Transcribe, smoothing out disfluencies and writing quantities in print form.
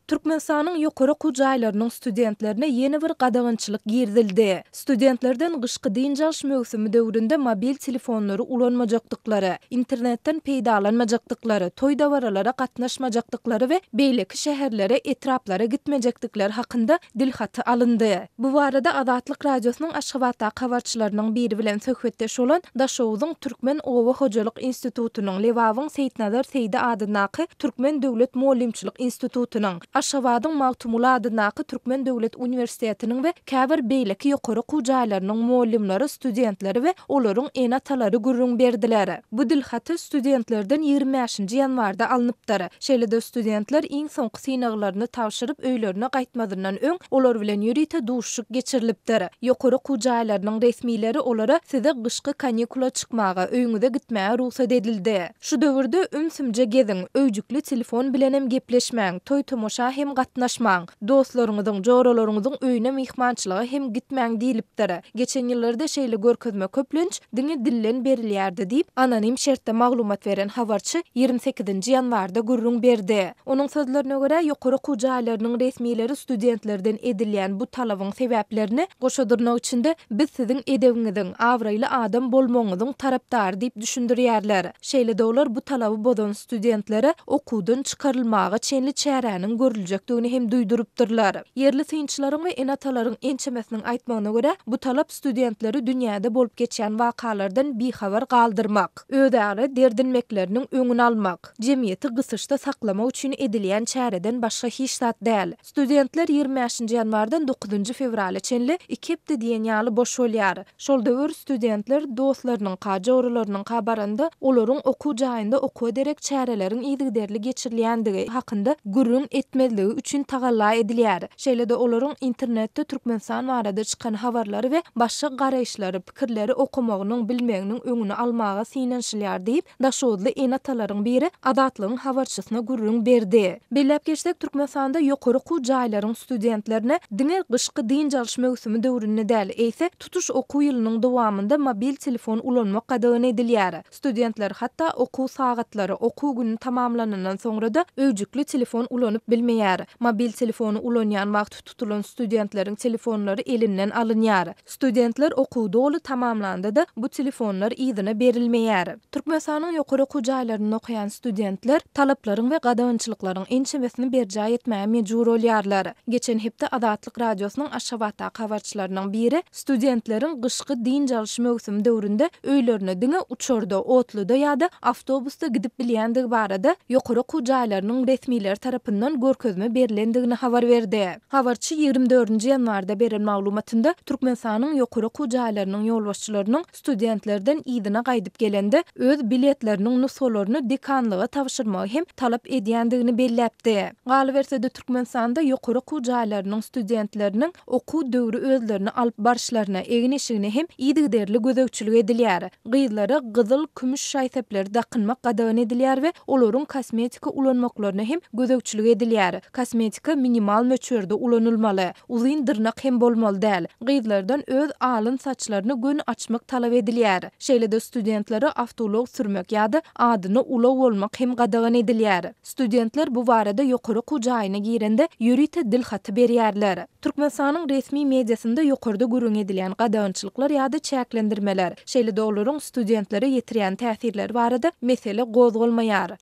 Türkmenistanyň ýokary okuw jaýlarynyň studentlerine ýene bir gadagançylyk girizildi. Studentlerden gyşky dynç möwsümi döwründe mobil telefonlary ulanmajakdyklary, internetden peýdalanmajakdyklary, toý-dabaralara gatnaşmajakdyklary we beýleki şäherlere, etraplara gitmejekdikleri hakynda dilhaty alındy. Bu barada Azatlyk radiosynyň Aşgabatda habarçylarynyň biri bilen söhbetdeş bolan Daşowuzyň Türkmen Owa Hojalyk institutunyň Lewawyň Seýtnazar Seýdi adynaky Türkmen Döwlet Molimçilik institutunyň Aşgabatyň Magtumula adynaky Türkmen Döwlet Uniwersitetiniň we käbir beýleki ýokary okuw jaýlarynyň molimlary, studentleri we olaryň enatalary gurrun berdiler. Bu dilhaty studentlerden 25-nji ýanwarda alınıpdyr. Şeýle-de studentler iň soňky synaglaryny tapşyryp öýlerine gaýtmadyrdan öň olar bilen ýürite duşşuk geçirilipdir. Ýokary okuw jaýlarynyň resmileri olara size gyşky kanikula çykmaga, öýüňize gitmäge ruhsat edildi. Şu döwürde ümsümje geziň, öýjükli telefon bilen hem gepleşmäň, toý-tomaşa hem gatnaşmaň, dostlaryňyzyň, joralaryňyzyň öýüne mihmançylyga hem gitmäň diýilipdir. Geçen ýyllarda şeýle görkezme köplenç diňe dillen berilýärdi diýip anonim şertde maglumat beren habarçy 28-nji ýanwarda gurrun berdi. Onuň sözlerine görä ýokary okuw jaýlarynyň resmileri studentlerden edilýän bu talabyň sebäplerini goşadyrnak içinde biz siziň edebiňiziň, awraýly adam bolmagyňyzyň tarapdary diýip düşündirýärler. Şeýle-de olar bu talaby bozan studentlere okuwdan çykarylmagy çenli çäräniň görüljekdigini hem duýdurypdyrlar. Yerli synçylaryň we enatalaryň ençemesiniň aýtmagyna görä, bu talap studentleri dünýäde bolup geçýän wakalardan bihabar galdyrmak, öýdäri derdinmekleriniň öňüni almak, jemgyýeti gysyşda saklamak üçin edilýän çäreden başga hiç zat däl. Studentler 25-nji ýanwardan 9-njy fevraly çenli 2 hepde diýen ýaly boş bolýar. Şol döwür studentler dostlarynyň, joguralarynyň kabarynda olaryň okuw jaýynda okuw ederek çäreleriň ýygyderli geçirilýändigi hakynda gurrun etmezligi üçin tagalla edilýär. Şeýle-de olaryň internetde Türkmenistan barada çykan habarlary we başga garaýşlary, pikirleri okumagynyň, bilmeginiň öňüni almaga synanşylýar diýip Daşowly enatalaryň biri Azatlygyň habarçysyna gurrun berdi. Bellep geçsek Türkmenistanda ýokary okuw jaýlarynyň studentlerine diňe gyşky dynç möwsümi döwründe däl, eýse tutuş okuw ýylynyň dowamında mobil telefon ulanmak gadagan edilýär. Studentler hatda okuw sagatlary, okuw güni tamamlanandan soňra-da öýjükli telefon ulanyp bilmeýär. Mobil telefonu ulanýan wagt tutulan studentleriň telefonlary elinden alınýar. Studentler okuw doly tamamlandy-da bu telefonlar ýzyna berilmeýär. Türkmenistanyň ýokary okuw jaýlaryny okuyan studentler talaplaryň we gadagançylyklaryň ençemesini berjä etmäge mejbur bolýarlar. Geçen hepde Azatlyk radiosynyň Aşgabatda habarçylarynyň biri studentleriň gyşky dynç möwsümi döwründe öýlerine diňe uçurda, otluda ýa-da awtobusda gidip bilýändigi barada ýokary okuw jaýlarynyň resmileri tarapyndan görkezme berilendigini habar berdi. Habarçy 24-nji ýanwarda beren maglumatynda Türkmenistanyň ýokary okuw jaýlarynyň ýolbaşçylarynyň studentlerden ýygyna gaýdyp gelende öz biletleriniň nusolaryny dekanlyga tapşyrmagy hem talap edýändigini belläpdi. Galy bersede Türkmenistanda ýokary okuw jaýlarynyň studentleriniň okuw döwrü özlerini alyp barşlaryna, egin eşigine hem ýygyderli gözegçilik edilýär. Gyzlara gyzyl, kümüş şaýsepleri dakynmak gadagan edilýär we olaryň kosmetika ulanmaklaryna hem gözegçilik edilýär. Kosmetika minimal möçberde ulanylmaly, uzyn dyrnak hem bolmaly däl. Gyzlardan öz alyn saçlaryny gün açmak talap edilýär. Şeýle-de studentlere awtolog sürmek ýa-da adyny ulaw bolmak hem gadagan edilýär. Studentler bu barada ýokary okuw jaýyna girende ýürite dilhaty berýärler. Türkmenistanyň resmi mediasynda ýokarda gurrun edilýän gadagançylyklar ýa-da çäklendirmeler, şeýle-de olaryň studentlere ýetirýän täsirleri barada mesele gozgalmaýar.